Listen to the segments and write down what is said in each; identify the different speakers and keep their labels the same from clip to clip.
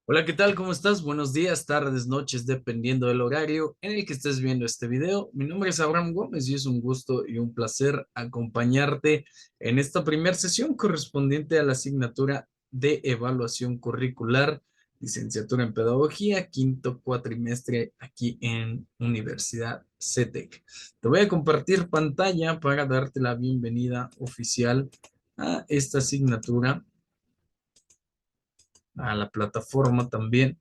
Speaker 1: Hola, ¿qué tal? ¿Cómo estás? Buenos días, tardes, noches, dependiendo del horario en el que estés viendo este video. Mi nombre es Abraham Gómez y es un gusto y un placer acompañarte en esta primera sesión correspondiente a la asignatura de evaluación curricular, licenciatura en pedagogía, quinto cuatrimestre aquí en Universidad CETEC. Te voy a compartir pantalla para darte la bienvenida oficial a esta asignatura, a la plataforma también.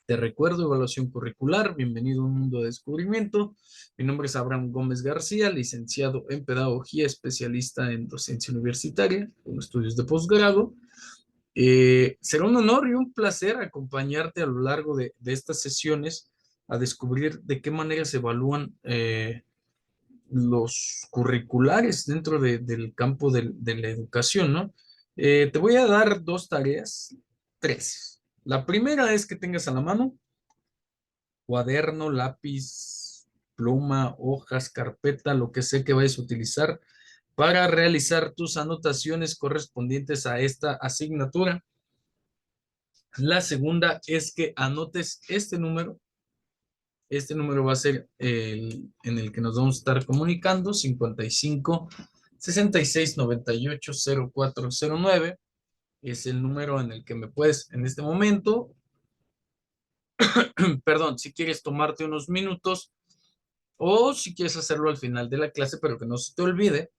Speaker 1: Te recuerdo, evaluación curricular, bienvenido a un mundo de descubrimiento. Mi nombre es Abraham Gómez García, licenciado en pedagogía, especialista en docencia universitaria, con estudios de posgrado. Será un honor y un placer acompañarte a lo largo de estas sesiones a descubrir de qué manera se evalúan los curriculares dentro del campo de la educación, ¿no? Te voy a dar dos tareas, tres. La primera es que tengas a la mano cuaderno, lápiz, pluma, hojas, carpeta, lo que sea que vayas a utilizar para realizar tus anotaciones correspondientes a esta asignatura. La segunda es que anotes este número. Este número va a ser el en el que nos vamos a estar comunicando, 55 66 98 0409. Es el número en el que me puedes en este momento, perdón, si quieres tomarte unos minutos o si quieres hacerlo al final de la clase, pero que no se te olvide,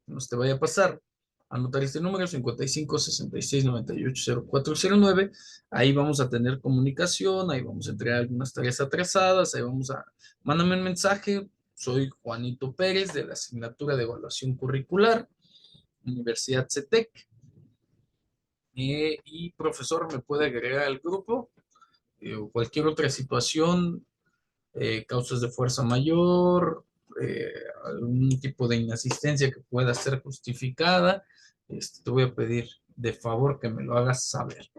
Speaker 1: no se te vaya a pasar. Anotar este número 55 66 98 0409. Ahí vamos a tener comunicación, ahí vamos a entregar algunas tareas atrasadas, ahí vamos a... Mándame un mensaje. Soy Juanito Pérez de la asignatura de evaluación curricular, Universidad CETEC. Y profesor, me puede agregar al grupo o cualquier otra situación, causas de fuerza mayor, eh, algún tipo de inasistencia que pueda ser justificada. Te voy a pedir de favor que me lo hagas saber.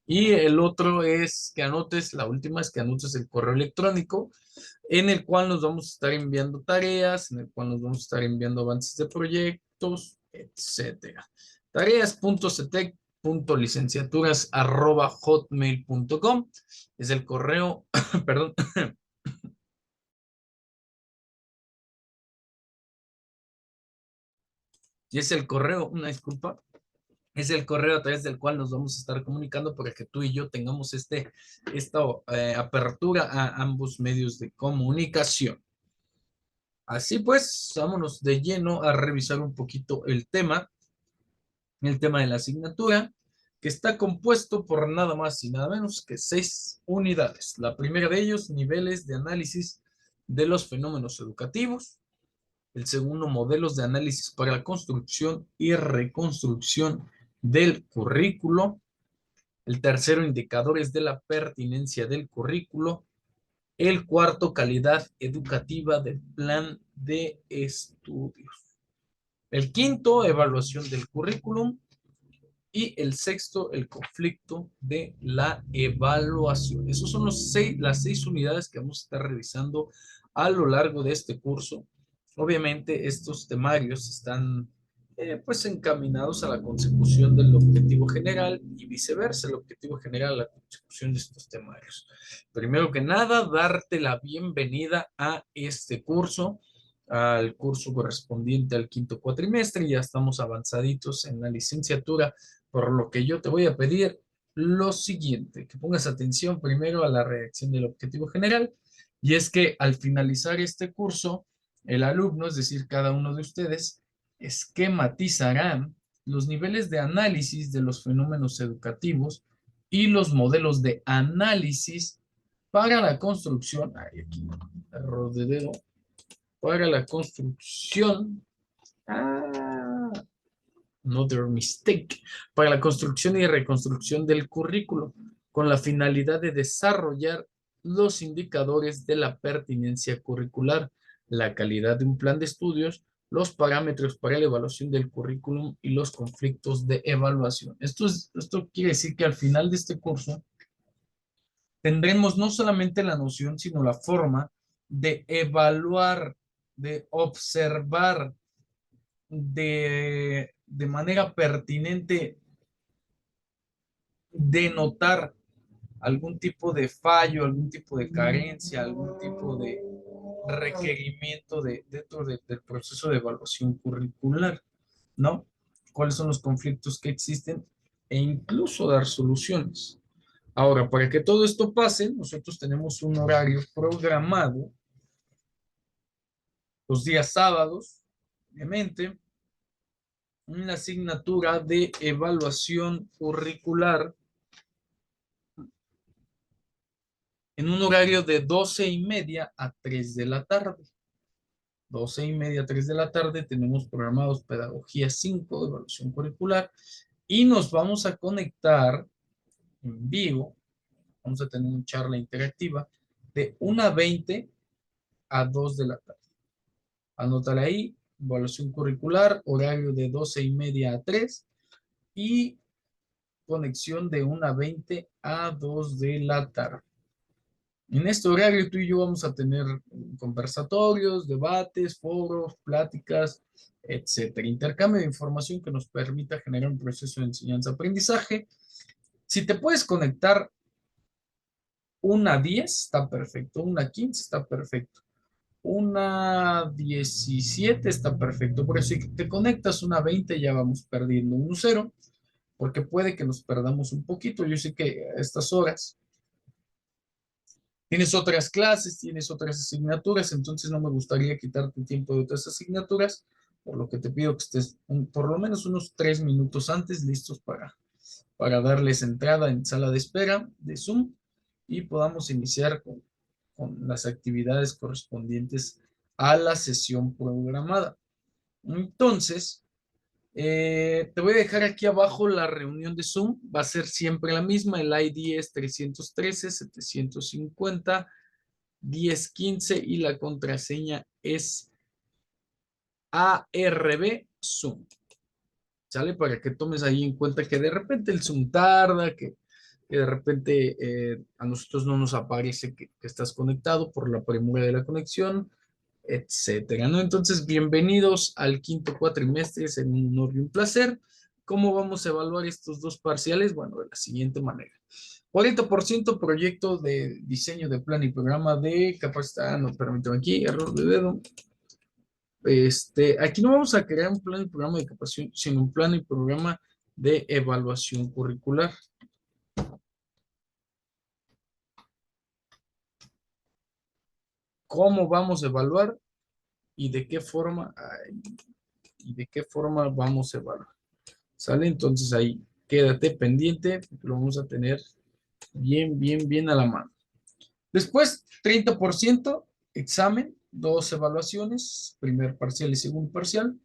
Speaker 1: Y el otro es que anotes, la última es que anotes el correo electrónico en el cual nos vamos a estar enviando tareas, en el cual nos vamos a estar enviando avances de proyectos, etcétera. Tareas.cetec.licenciaturas@hotmail.com es el correo, perdón, y es el correo, una disculpa, es el correo a través del cual nos vamos a estar comunicando para que tú y yo tengamos esta apertura a ambos medios de comunicación. Así pues, vámonos de lleno a revisar un poquito el tema de la asignatura, que está compuesto por nada más y nada menos que 6 unidades. La primera de ellos, niveles de análisis de los fenómenos educativos. El segundo, modelos de análisis para la construcción y reconstrucción del currículo. El tercero, indicadores de la pertinencia del currículo. El cuarto, calidad educativa del plan de estudios. El quinto, evaluación del currículum. Y el sexto, el conflicto de la evaluación. Esos son las 6 unidades que vamos a estar revisando a lo largo de este curso. Obviamente, estos temarios están pues encaminados a la consecución del objetivo general y viceversa, el objetivo general a la consecución de estos temarios. Primero que nada, darte la bienvenida a este curso, al curso correspondiente al quinto cuatrimestre. Ya estamos avanzaditos en la licenciatura, por lo que yo te voy a pedir lo siguiente, que pongas atención primero a la redacción del objetivo general, y es que al finalizar este curso, el alumno, es decir, cada uno de ustedes, esquematizarán los niveles de análisis de los fenómenos educativos y los modelos de análisis para la construcción, aquí, error de dedo, para la construcción, another mistake, para la construcción y reconstrucción del currículo, con la finalidad de desarrollar los indicadores de la pertinencia curricular, la calidad de un plan de estudios, los parámetros para la evaluación del currículum y los conflictos de evaluación. Esto quiere decir que al final de este curso tendremos no solamente la noción, sino la forma de evaluar, de observar de manera pertinente denotar algún tipo de fallo, algún tipo de carencia, algún tipo de requerimiento del proceso de evaluación curricular, ¿no? ¿Cuáles son los conflictos que existen? E incluso dar soluciones. Ahora, para que todo esto pase, nosotros tenemos un horario programado los días sábados, obviamente, una asignatura de evaluación curricular en un horario de 12:30 a 3 de la tarde. 12:30 a 3 de la tarde tenemos programados Pedagogía 5, evaluación curricular, y nos vamos a conectar en vivo. Vamos a tener una charla interactiva de 1:20 a 2 de la tarde. Anotar ahí, evaluación curricular, horario de 12:30 a 3 y conexión de 1:20 a 2 de la tarde. En este horario tú y yo vamos a tener conversatorios, debates, foros, pláticas, etcétera. Intercambio de información que nos permita generar un proceso de enseñanza-aprendizaje. Si te puedes conectar 1:10, está perfecto. 1:15 está perfecto. 1:17 está perfecto. Por eso si te conectas 1:20 ya vamos perdiendo 1:0, porque puede que nos perdamos un poquito. Yo sé que a estas horas tienes otras clases, tienes otras asignaturas, entonces no me gustaría quitarte tiempo de otras asignaturas, por lo que te pido que estés por lo menos unos 3 minutos antes listos para darles entrada en sala de espera de Zoom y podamos iniciar con las actividades correspondientes a la sesión programada. Entonces, te voy a dejar aquí abajo la reunión de Zoom. Va a ser siempre la misma. El ID es 313-750-1015 y la contraseña es ARB Zoom. ¿Sale? Para que tomes ahí en cuenta que de repente el Zoom tarda, que de repente a nosotros no nos aparece que estás conectado por la premura de la conexión, etcétera, ¿no? Entonces, bienvenidos al quinto cuatrimestre, es un honor y un placer. ¿Cómo vamos a evaluar estos dos parciales? Bueno, de la siguiente manera. 40% proyecto de diseño de plan y programa de capacidad, no, permítame aquí, error de dedo. Aquí no vamos a crear un plan y programa de capacitación, sino un plan y programa de evaluación curricular. ¿Cómo vamos a evaluar y de qué forma? ¿Y de qué forma vamos a evaluar? ¿Sale? Entonces ahí quédate pendiente, porque lo vamos a tener bien, bien, bien a la mano. Después, 30% examen, 2 evaluaciones, primer parcial y segundo parcial.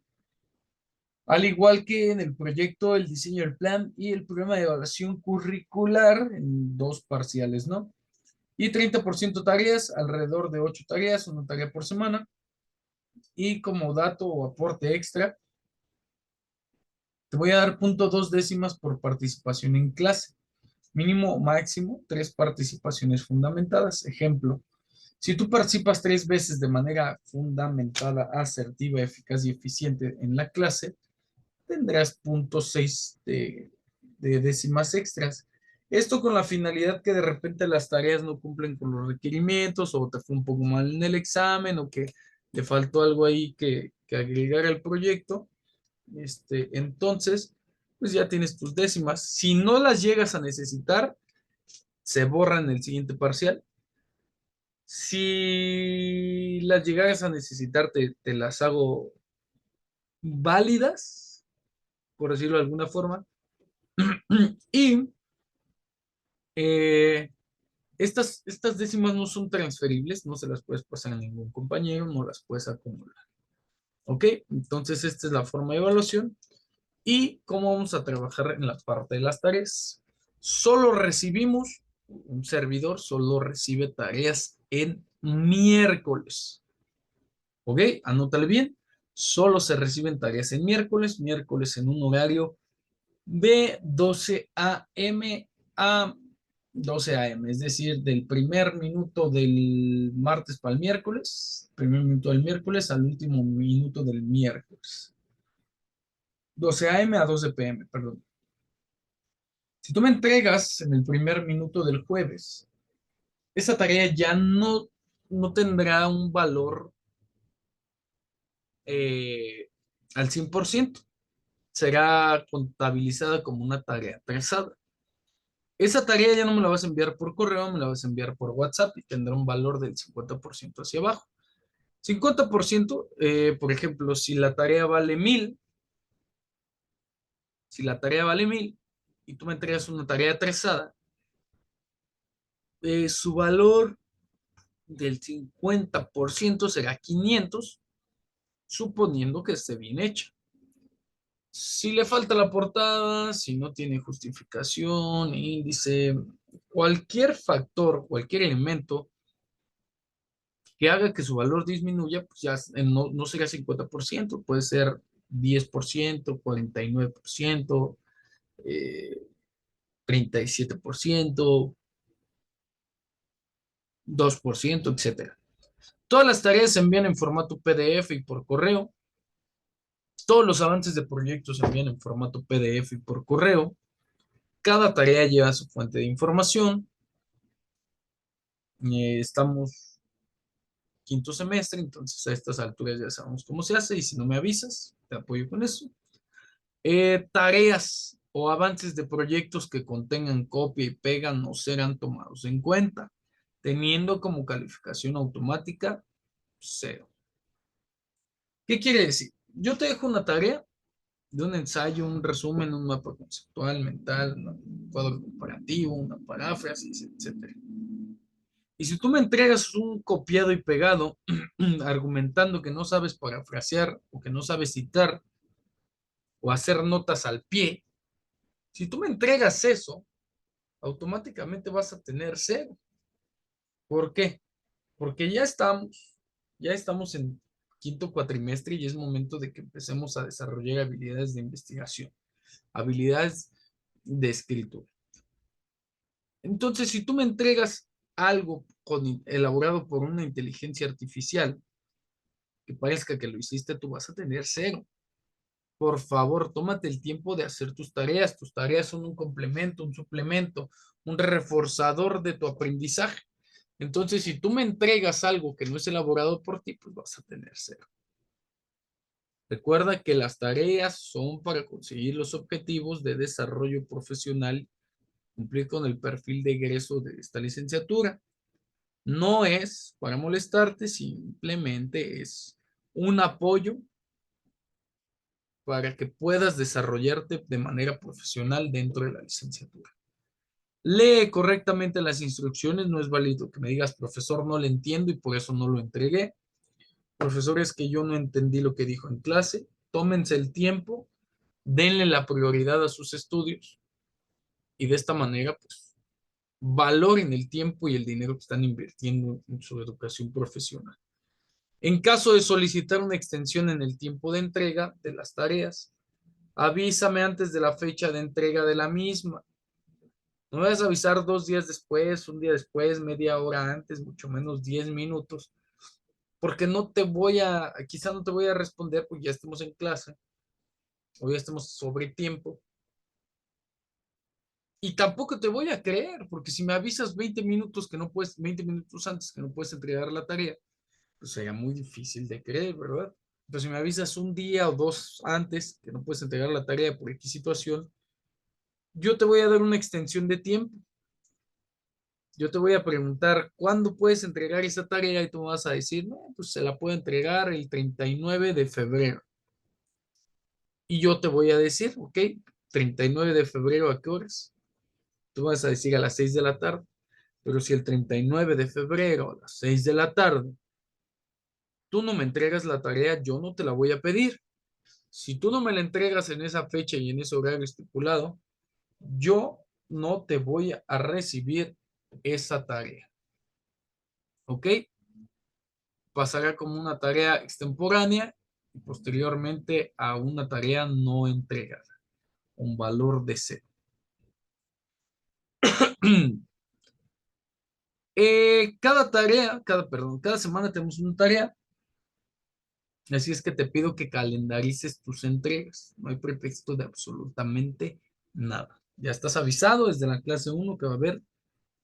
Speaker 1: Al igual que en el proyecto, el diseño del plan y el programa de evaluación curricular en 2 parciales, ¿no? Y 30% tareas, alrededor de 8 tareas, una tarea por semana. Y como dato o aporte extra, te voy a dar 0.2 décimas por participación en clase. Mínimo o máximo 3 participaciones fundamentadas. Ejemplo, si tú participas 3 veces de manera fundamentada, asertiva, eficaz y eficiente en la clase, tendrás 0.6 de décimas extras. Esto con la finalidad que de repente las tareas no cumplen con los requerimientos o te fue un poco mal en el examen o que te faltó algo ahí que agregar al proyecto. Entonces, pues ya tienes tus décimas. Si no las llegas a necesitar, se borran en el siguiente parcial. Si las llegaras a necesitar, te las hago válidas, por decirlo de alguna forma. Y eh, estas décimas no son transferibles, no se las puedes pasar a ningún compañero, no las puedes acumular. ¿Ok? Entonces, esta es la forma de evaluación. ¿Y cómo vamos a trabajar en la parte de las tareas? Solo recibimos, un servidor solo recibe tareas en miércoles. ¿Ok? Anótale bien. Solo se reciben tareas en miércoles, miércoles en un horario de 12 a.m. a 12 a.m., es decir, del primer minuto del martes para el miércoles, primer minuto del miércoles al último minuto del miércoles. 12 a.m. a 12 p.m., perdón. Si tú me entregas en el primer minuto del jueves, esa tarea ya no tendrá un valor eh, al 100%. Será contabilizada como una tarea atrasada. Esa tarea ya no me la vas a enviar por correo, me la vas a enviar por WhatsApp y tendrá un valor del 50% hacia abajo. 50%, por ejemplo, si la tarea vale 1000 y tú me entregas una tarea atrasada, su valor del 50% será 500, suponiendo que esté bien hecha. Si le falta la portada, si no tiene justificación, índice, cualquier factor, cualquier elemento que haga que su valor disminuya, pues ya no será 50%, puede ser 10%, 49%, 37%, 2%, etcétera. Todas las tareas se envían en formato PDF y por correo. Todos los avances de proyectos se envían en formato PDF y por correo. Cada tarea lleva su fuente de información. Estamos quinto semestre, entonces a estas alturas ya sabemos cómo se hace y si no me avisas, te apoyo con eso. Tareas o avances de proyectos que contengan copia y pega no serán tomados en cuenta, teniendo como calificación automática 0. ¿Qué quiere decir? Yo te dejo una tarea de un ensayo, un resumen, un mapa conceptual, mental, un cuadro comparativo, una paráfrasis, etcétera. Y si tú me entregas un copiado y pegado argumentando que no sabes parafrasear o que no sabes citar o hacer notas al pie, si tú me entregas eso, automáticamente vas a tener 0. ¿Por qué? Porque ya estamos en quinto cuatrimestre y es momento de que empecemos a desarrollar habilidades de investigación, habilidades de escritura. Entonces, si tú me entregas algo elaborado por una inteligencia artificial, que parezca que lo hiciste, tú vas a tener 0. Por favor, tómate el tiempo de hacer tus tareas. Tus tareas son un complemento, un suplemento, un reforzador de tu aprendizaje. Entonces, si tú me entregas algo que no es elaborado por ti, pues vas a tener 0. Recuerda que las tareas son para conseguir los objetivos de desarrollo profesional, cumplir con el perfil de egreso de esta licenciatura. No es para molestarte, simplemente es un apoyo para que puedas desarrollarte de manera profesional dentro de la licenciatura. Lee correctamente las instrucciones, no es válido que me digas, profesor, no le entiendo y por eso no lo entregué. Profesores, que yo no entendí lo que dijo en clase, tómense el tiempo, denle la prioridad a sus estudios y de esta manera, pues, valoren el tiempo y el dinero que están invirtiendo en su educación profesional. En caso de solicitar una extensión en el tiempo de entrega de las tareas, avísame antes de la fecha de entrega de la misma. No me vas a avisar 2 días después, un día después, media hora antes, mucho menos 10 minutos, porque quizá no te voy a responder porque ya estemos en clase o ya estemos sobre tiempo. Y tampoco te voy a creer, porque si me avisas 20 minutos 20 minutos antes que no puedes entregar la tarea, pues sería muy difícil de creer, ¿verdad? Pero si me avisas un día o dos antes que no puedes entregar la tarea por X situación, yo te voy a dar una extensión de tiempo. Yo te voy a preguntar cuándo puedes entregar esa tarea y tú me vas a decir, no, pues se la puedo entregar el 39 de febrero. Y yo te voy a decir, ok, 39 de febrero, ¿a qué horas? Tú vas a decir a las 6 de la tarde. Pero si el 39 de febrero a las 6 de la tarde tú no me entregas la tarea, yo no te la voy a pedir. Si tú no me la entregas en esa fecha y en ese horario estipulado, yo no te voy a recibir esa tarea. ¿Ok? Pasará como una tarea extemporánea y posteriormente a una tarea no entregada, un valor de 0. Cada semana tenemos una tarea, así es que te pido que calendarices tus entregas. No hay pretexto de absolutamente nada. Ya estás avisado desde la clase 1 que va a haber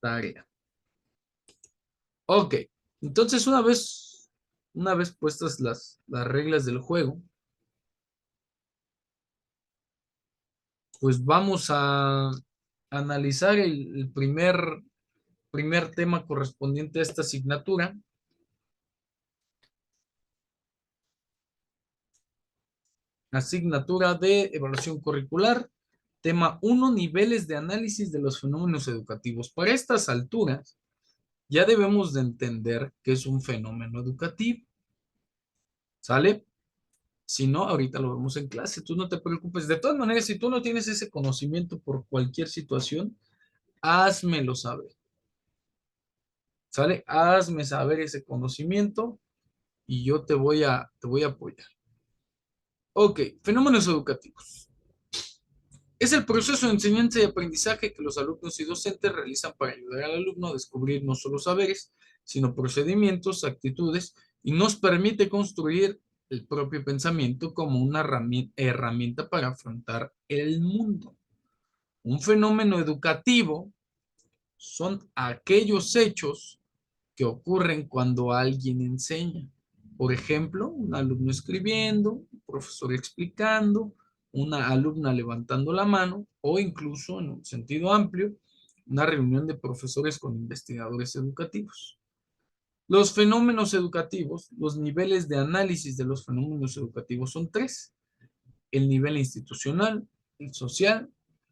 Speaker 1: tarea. Ok, entonces una vez puestas las reglas del juego, pues vamos a analizar el primer tema correspondiente a esta asignatura. Asignatura de evaluación curricular. Tema 1, niveles de análisis de los fenómenos educativos. Para estas alturas, ya debemos de entender qué es un fenómeno educativo. ¿Sale? Si no, ahorita lo vemos en clase. Tú no te preocupes. De todas maneras, si tú no tienes ese conocimiento por cualquier situación, házmelo saber. ¿Sale? Hazme saber ese conocimiento y yo te voy a apoyar. Ok, fenómenos educativos. Es el proceso de enseñanza y aprendizaje que los alumnos y docentes realizan para ayudar al alumno a descubrir no solo saberes, sino procedimientos, actitudes, y nos permite construir el propio pensamiento como una herramienta para afrontar el mundo. Un fenómeno educativo son aquellos hechos que ocurren cuando alguien enseña. Por ejemplo, un alumno escribiendo, un profesor explicando, una alumna levantando la mano o incluso en un sentido amplio, una reunión de profesores con investigadores educativos. Los fenómenos educativos, los niveles de análisis de los fenómenos educativos son tres: el nivel institucional, el social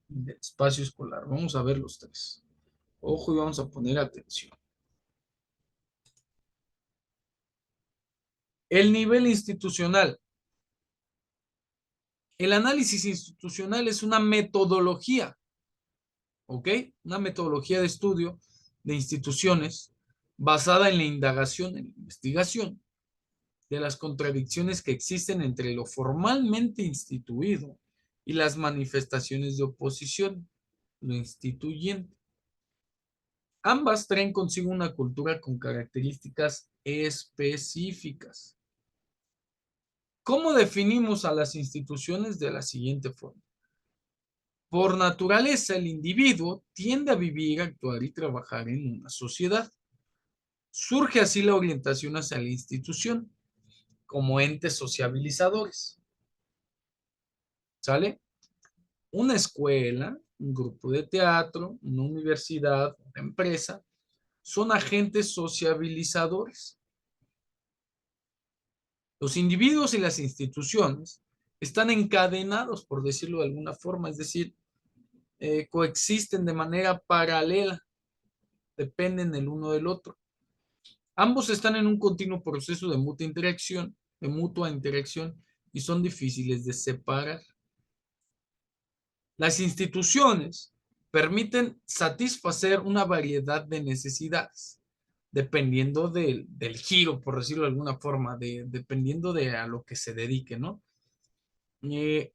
Speaker 1: y el espacio escolar. Vamos a ver los tres. Ojo y vamos a poner atención. El nivel institucional. El análisis institucional es una metodología, ¿ok? Una metodología de estudio de instituciones basada en la indagación, en la investigación de las contradicciones que existen entre lo formalmente instituido y las manifestaciones de oposición, lo instituyente. Ambas traen consigo una cultura con características específicas. ¿Cómo definimos a las instituciones? De la siguiente forma. Por naturaleza, el individuo tiende a vivir, actuar y trabajar en una sociedad. Surge así la orientación hacia la institución como entes sociabilizadores. ¿Sale? Una escuela, un grupo de teatro, una universidad, una empresa, son agentes sociabilizadores. Los individuos y las instituciones están encadenados, por decirlo de alguna forma, es decir, coexisten de manera paralela, dependen el uno del otro. Ambos están en un continuo proceso de mutua interacción y son difíciles de separar. Las instituciones permiten satisfacer una variedad de necesidades, dependiendo del giro, por decirlo de alguna forma, dependiendo de a lo que se dedique, ¿no?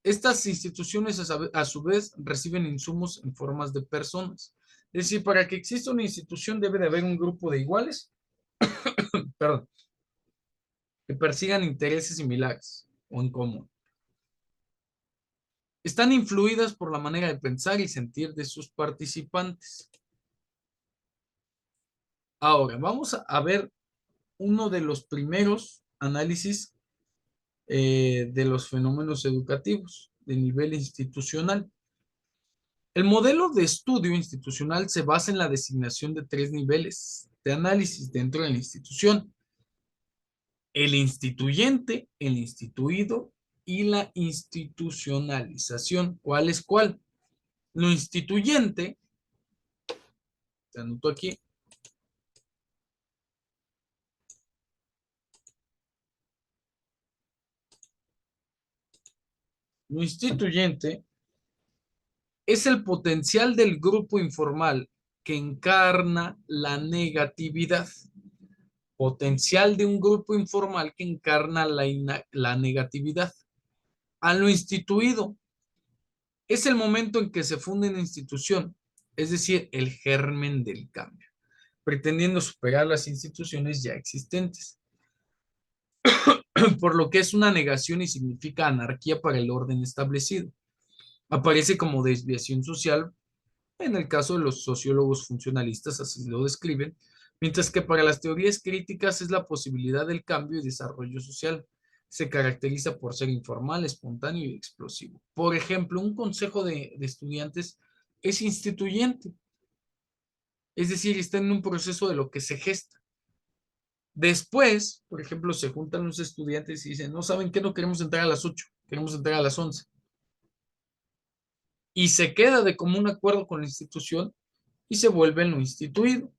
Speaker 1: Estas instituciones a su vez reciben insumos en formas de personas. Es decir, para que exista una institución debe de haber un grupo de iguales, perdón, que persigan intereses similares o en común. Están influidas por la manera de pensar y sentir de sus participantes. Ahora, vamos a ver uno de los primeros análisis de los fenómenos educativos de nivel institucional. El modelo de estudio institucional se basa en la designación de tres niveles de análisis dentro de la institución: el instituyente, el instituido y la institucionalización. ¿Cuál es cuál? Lo instituyente, te anoto aquí, lo instituyente es el potencial del grupo informal que encarna la negatividad. Potencial de un grupo informal que encarna la negatividad. A lo instituido es el momento en que se funda una institución, es decir, el germen del cambio, pretendiendo superar las instituciones ya existentes, por lo que es una negación y significa anarquía para el orden establecido. Aparece como desviación social En el caso de los sociólogos funcionalistas, así lo describen, mientras que para las teorías críticas es la posibilidad del cambio y desarrollo social. Se caracteriza por ser informal, espontáneo y explosivo. Por ejemplo, un consejo de estudiantes es instituyente, es decir, está en un proceso de lo que se gesta. Después, por ejemplo, se juntan los estudiantes y dicen, no saben qué, no queremos entrar a las 8, queremos entrar a las 11. Y se queda de común acuerdo con la institución y se vuelve en lo instituido.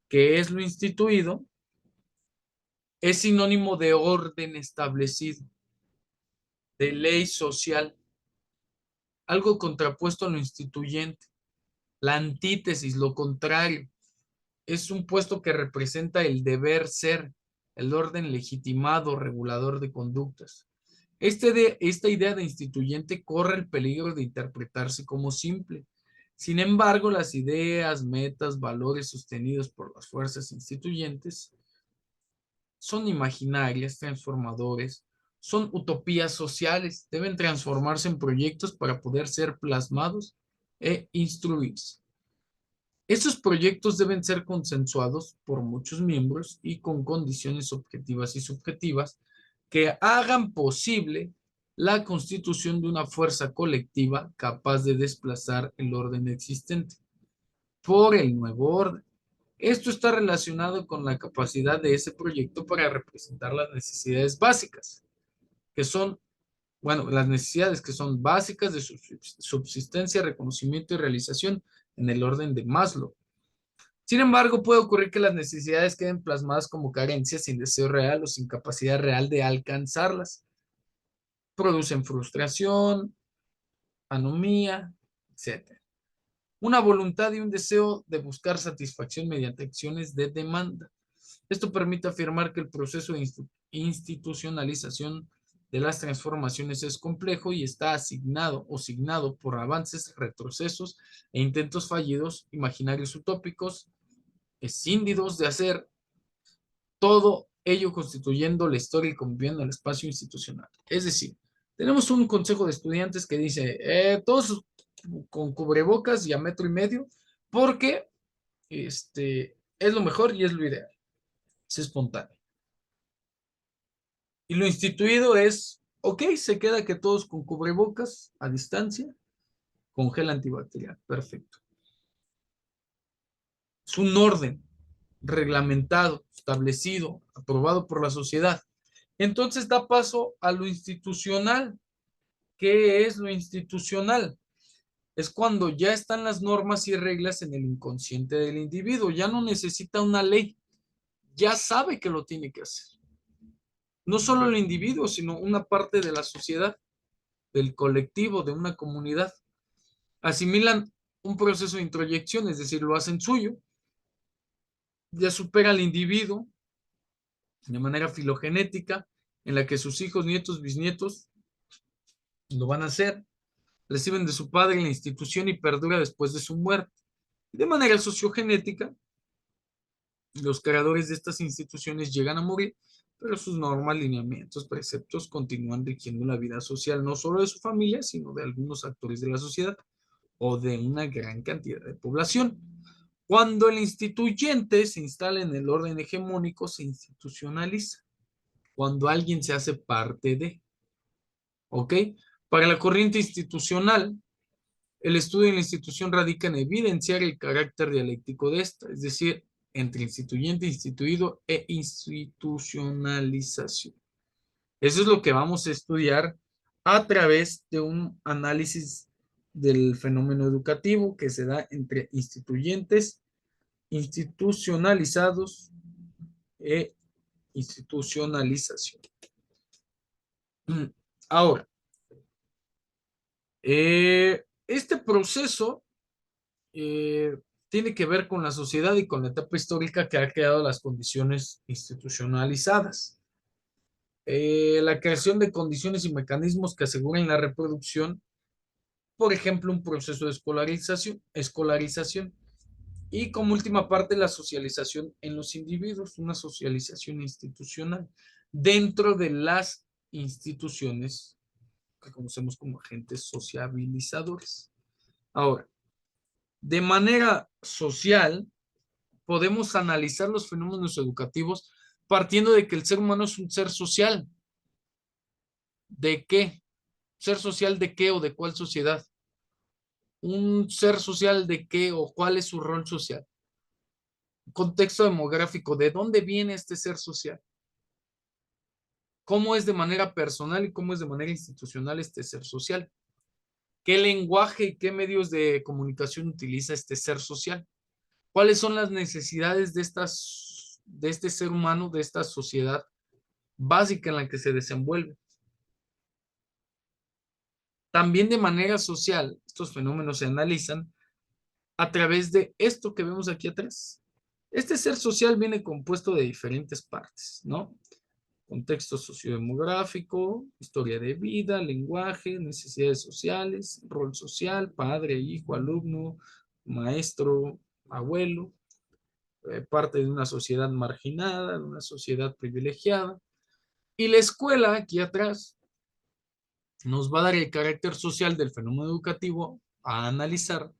Speaker 1: ¿Qué es lo instituido? Es sinónimo de orden establecido, de ley social, algo contrapuesto a lo instituyente. La antítesis, lo contrario, es un puesto que representa el deber ser, el orden legitimado, regulador de conductas. Esta idea de instituyente corre el peligro de interpretarse como simple. Sin embargo, las ideas, metas, valores sostenidos por las fuerzas instituyentes son imaginarias, transformadores, son utopías sociales, deben transformarse en proyectos para poder ser plasmados e instruirse. Estos proyectos deben ser consensuados por muchos miembros y con condiciones objetivas y subjetivas que hagan posible la constitución de una fuerza colectiva capaz de desplazar el orden existente por el nuevo orden. Esto está relacionado con la capacidad de ese proyecto para representar las necesidades básicas, que son, bueno, las necesidades que son básicas de subsistencia, reconocimiento y realización en el orden de Maslow. Sin embargo, puede ocurrir que las necesidades queden plasmadas como carencias sin deseo real o sin capacidad real de alcanzarlas. Producen frustración, anomía, etc. Una voluntad y un deseo de buscar satisfacción mediante acciones de demanda. Esto permite afirmar que el proceso de institucionalización de las transformaciones es complejo y está asignado o signado por avances, retrocesos e intentos fallidos, imaginarios utópicos, escíndidos de hacer, todo ello constituyendo la historia y conviviendo el espacio institucional. Es decir, tenemos un consejo de estudiantes que dice, todos con cubrebocas y a 1,5 metros, porque es lo mejor y es lo ideal, es espontáneo. Y lo instituido es, ok, se queda que todos con cubrebocas a distancia, con gel antibacterial, perfecto. Es un orden reglamentado, establecido, aprobado por la sociedad. Entonces da paso a lo institucional. ¿Qué es lo institucional? Es cuando ya están las normas y reglas en el inconsciente del individuo, ya no necesita una ley, ya sabe que lo tiene que hacer. No solo el individuo, sino una parte de la sociedad, del colectivo, de una comunidad. Asimilan un proceso de introyección, es decir, lo hacen suyo, ya supera al individuo de manera filogenética, en la que sus hijos, nietos, bisnietos lo van a hacer, reciben de su padre en la institución y perdura después de su muerte. De manera sociogenética, los creadores de estas instituciones llegan a morir, pero sus normas, lineamientos, preceptos continúan rigiendo la vida social no solo de su familia, sino de algunos actores de la sociedad o de una gran cantidad de población. Cuando el instituyente se instala en el orden hegemónico, se institucionaliza. Cuando alguien se hace parte de, ¿ok? Para la corriente institucional, el estudio de la institución radica en evidenciar el carácter dialéctico de esta, es decir, entre instituyente, instituido e institucionalización. Eso es lo que vamos a estudiar a través de un análisis del fenómeno educativo que se da entre instituyentes, institucionalizados e institucionalización. Ahora, este proceso tiene que ver con la sociedad y con la etapa histórica que ha creado las condiciones institucionalizadas. La creación de condiciones y mecanismos que aseguren la reproducción, por ejemplo, un proceso de escolarización y como última parte la socialización en los individuos, una socialización institucional dentro de las instituciones que conocemos como agentes sociabilizadores. Ahora, De manera social, podemos analizar los fenómenos educativos partiendo de que el ser humano es un ser social. ¿De qué? ¿Ser social de qué o de cuál sociedad? ¿Un ser social de qué o cuál es su rol social? Contexto demográfico, ¿de dónde viene este ser social? ¿Cómo es de manera personal y cómo es de manera institucional este ser social? ¿Qué lenguaje y qué medios de comunicación utiliza este ser social? ¿Cuáles son las necesidades de este ser humano, de esta sociedad básica en la que se desenvuelve? También de manera social, estos fenómenos se analizan a través de esto que vemos aquí atrás. Este ser social viene compuesto de diferentes partes, ¿no? Contexto sociodemográfico, historia de vida, lenguaje, necesidades sociales, rol social, padre, hijo, alumno, maestro, abuelo, parte de una sociedad marginada, de una sociedad privilegiada. Y la escuela, aquí atrás, nos va a dar el carácter social del fenómeno educativo a analizar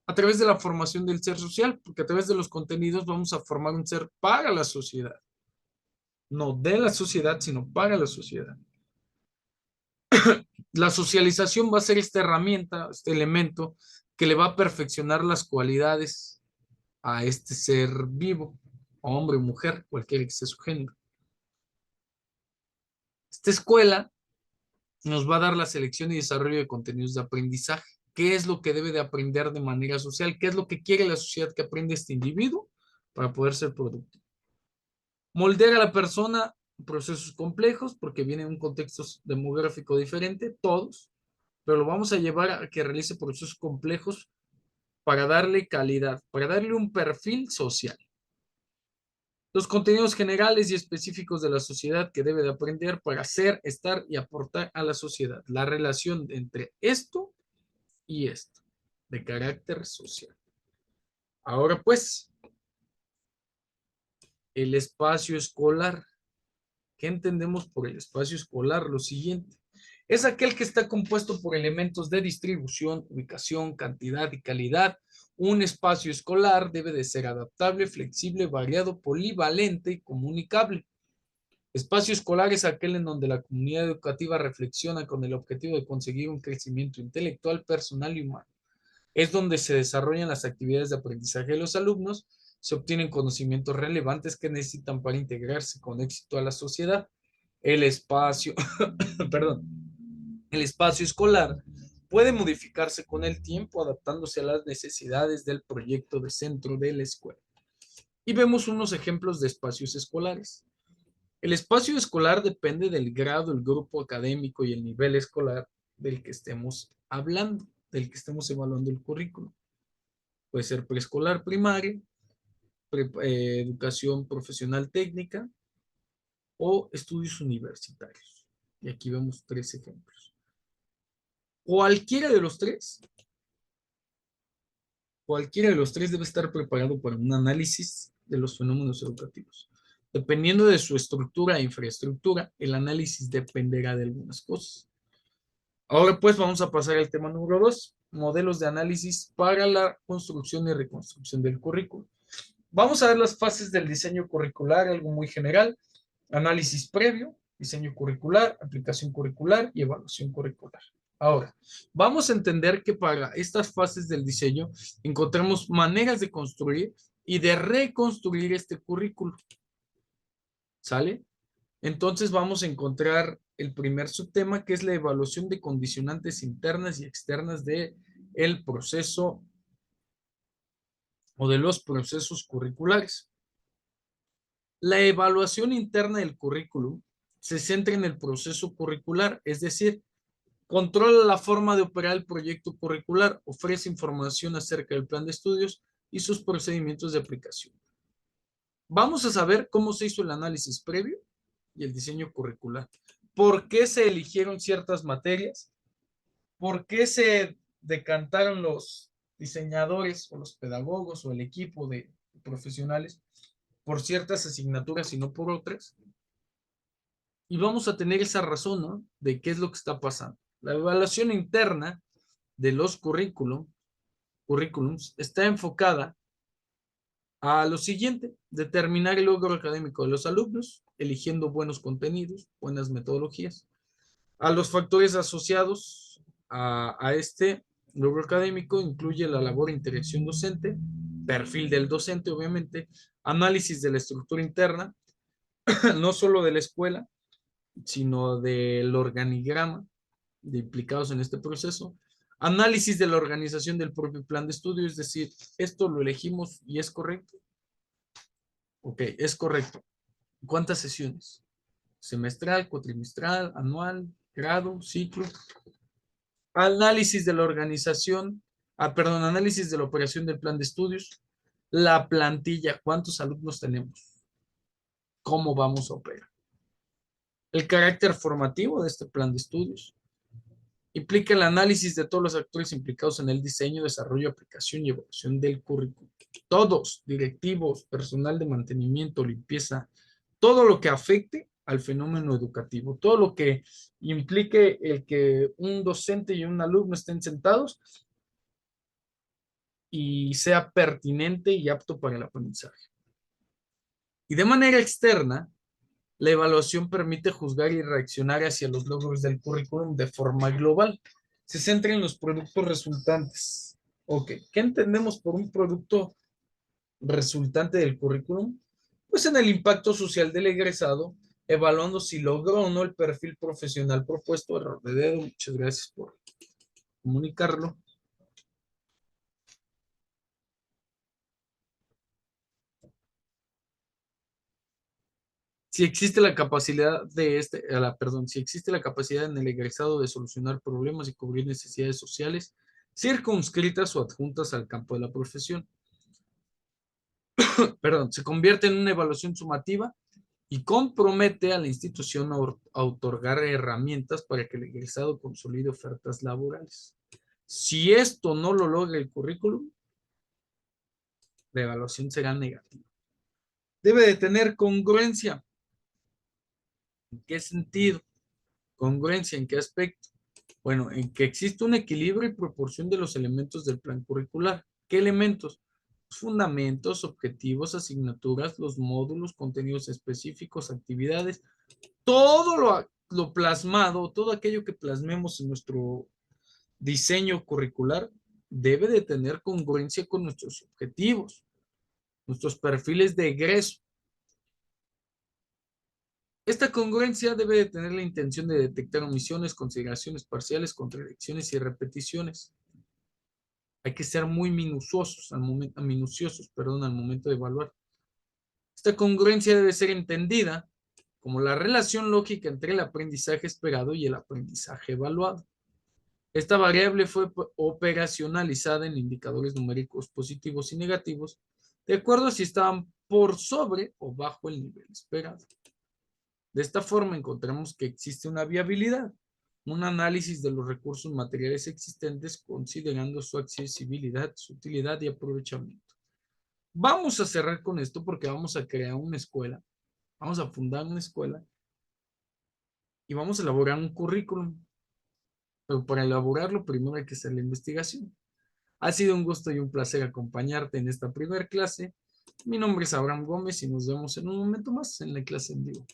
Speaker 1: a través de la formación del ser social, porque a través de los contenidos vamos a formar un ser para la sociedad, no de la sociedad, sino para la sociedad. La socialización va a ser esta herramienta, este elemento que le va a perfeccionar las cualidades a este ser vivo, hombre o mujer, cualquiera que sea su género. Esta escuela nos va a dar la selección y desarrollo de contenidos de aprendizaje. ¿Qué es lo que debe de aprender de manera social? ¿Qué es lo que quiere la sociedad que aprenda este individuo para poder ser productivo? Moldear a la persona procesos complejos porque viene en un contexto demográfico diferente, todos, pero lo vamos a llevar a que realice procesos complejos para darle calidad, para darle un perfil social. Los contenidos generales y específicos de la sociedad que debe de aprender para ser, estar y aportar a la sociedad. La relación entre esto y esto, de carácter social. Ahora pues, el espacio escolar. ¿Qué entendemos por el espacio escolar? Lo siguiente. Es aquel que está compuesto por elementos de distribución, ubicación, cantidad y calidad. Un espacio escolar debe de ser adaptable, flexible, variado, polivalente y comunicable. Espacio escolar es aquel en donde la comunidad educativa reflexiona con el objetivo de conseguir un crecimiento intelectual, personal y humano. Es donde se desarrollan las actividades de aprendizaje de los alumnos, se obtienen conocimientos relevantes que necesitan para integrarse con éxito a la sociedad. El espacio, perdón, el espacio escolar puede modificarse con el tiempo adaptándose a las necesidades del proyecto de centro de la escuela. Y vemos unos ejemplos de espacios escolares. El espacio escolar depende del grado, el grupo académico y el nivel escolar del que estemos hablando, del que estemos evaluando el currículo. Puede ser preescolar, primaria, educación profesional técnica o estudios universitarios. Y aquí vemos tres ejemplos. Cualquiera de los tres, cualquiera de los tres debe estar preparado para un análisis de los fenómenos educativos. Dependiendo de su estructura e infraestructura, el análisis dependerá de algunas cosas. Ahora pues vamos a pasar al tema número 2, modelos de análisis para la construcción y reconstrucción del currículo. Vamos a ver las fases del diseño curricular, algo muy general: análisis previo, diseño curricular, aplicación curricular y evaluación curricular. Ahora, vamos a entender que para estas fases del diseño encontramos maneras de construir y de reconstruir este currículo. ¿Sale? Entonces vamos a encontrar el primer subtema, que es la evaluación de condicionantes internas y externas de el proceso o de los procesos curriculares. La evaluación interna del currículum se centra en el proceso curricular, es decir, controla la forma de operar el proyecto curricular, ofrece información acerca del plan de estudios y sus procedimientos de aplicación. Vamos a saber cómo se hizo el análisis previo y el diseño curricular. ¿Por qué se eligieron ciertas materias? ¿Por qué se decantaron los diseñadores o los pedagogos o el equipo de profesionales por ciertas asignaturas y no por otras? Y vamos a tener esa razón, ¿no? De qué es lo que está pasando. La evaluación interna de los currículum currículums está enfocada a lo siguiente: determinar el logro académico de los alumnos, eligiendo buenos contenidos, buenas metodologías. A los factores asociados a este logro académico incluye la labor de interacción docente, perfil del docente, obviamente, análisis de la estructura interna, no solo de la escuela, sino del organigrama de implicados en este proceso, análisis de la organización del propio plan de estudio, es decir, esto lo elegimos y es correcto. Ok, es correcto. ¿Cuántas sesiones? Semestral, cuatrimestral, anual, grado, ciclo. Análisis de la organización, análisis de la operación del plan de estudios, la plantilla, ¿cuántos alumnos tenemos? ¿Cómo vamos a operar? El carácter formativo de este plan de estudios. Implica el análisis de todos los actores implicados en el diseño, desarrollo, aplicación y evaluación del currículum. Todos, directivos, personal de mantenimiento, limpieza, todo lo que afecte al fenómeno educativo, todo lo que implique el que un docente y un alumno estén sentados y sea pertinente y apto para el aprendizaje. Y de manera externa, la evaluación permite juzgar y reaccionar hacia los logros del currículum de forma global. Se centra en los productos resultantes. Ok, ¿qué entendemos por un producto resultante del currículum? Pues en el impacto social del egresado, evaluando si logró o no el perfil profesional propuesto. Error de dedo, muchas gracias por comunicarlo. Si existe la capacidad de si existe la capacidad en el egresado de solucionar problemas y cubrir necesidades sociales circunscritas o adjuntas al campo de la profesión. Perdón, se convierte en una evaluación sumativa y compromete a la institución a otorgar herramientas para que el egresado consolide ofertas laborales. Si esto no lo logra el currículum, la evaluación será negativa. Debe de tener congruencia. ¿En qué sentido? Congruencia, ¿en qué aspecto? Bueno, en que existe un equilibrio y proporción de los elementos del plan curricular. ¿Qué elementos? Fundamentos, objetivos, asignaturas, los módulos, contenidos específicos, actividades, todo lo plasmado, todo aquello que plasmemos en nuestro diseño curricular debe de tener congruencia con nuestros objetivos, nuestros perfiles de egreso. Esta congruencia debe de tener la intención de detectar omisiones, consideraciones parciales, contradicciones y repeticiones. Hay que ser muy minuciosos al momento de evaluar. Esta congruencia debe ser entendida como la relación lógica entre el aprendizaje esperado y el aprendizaje evaluado. Esta variable fue operacionalizada en indicadores numéricos positivos y negativos, de acuerdo a si estaban por sobre o bajo el nivel esperado. De esta forma encontramos que existe una viabilidad, un análisis de los recursos materiales existentes considerando su accesibilidad, su utilidad y aprovechamiento. Vamos a cerrar con esto porque vamos a crear una escuela, vamos a fundar una escuela y vamos a elaborar un currículum. Pero para elaborarlo primero hay que hacer la investigación. Ha sido un gusto y un placer acompañarte en esta primera clase. Mi nombre es Abraham Gómez y nos vemos en un momento más en la clase en vivo.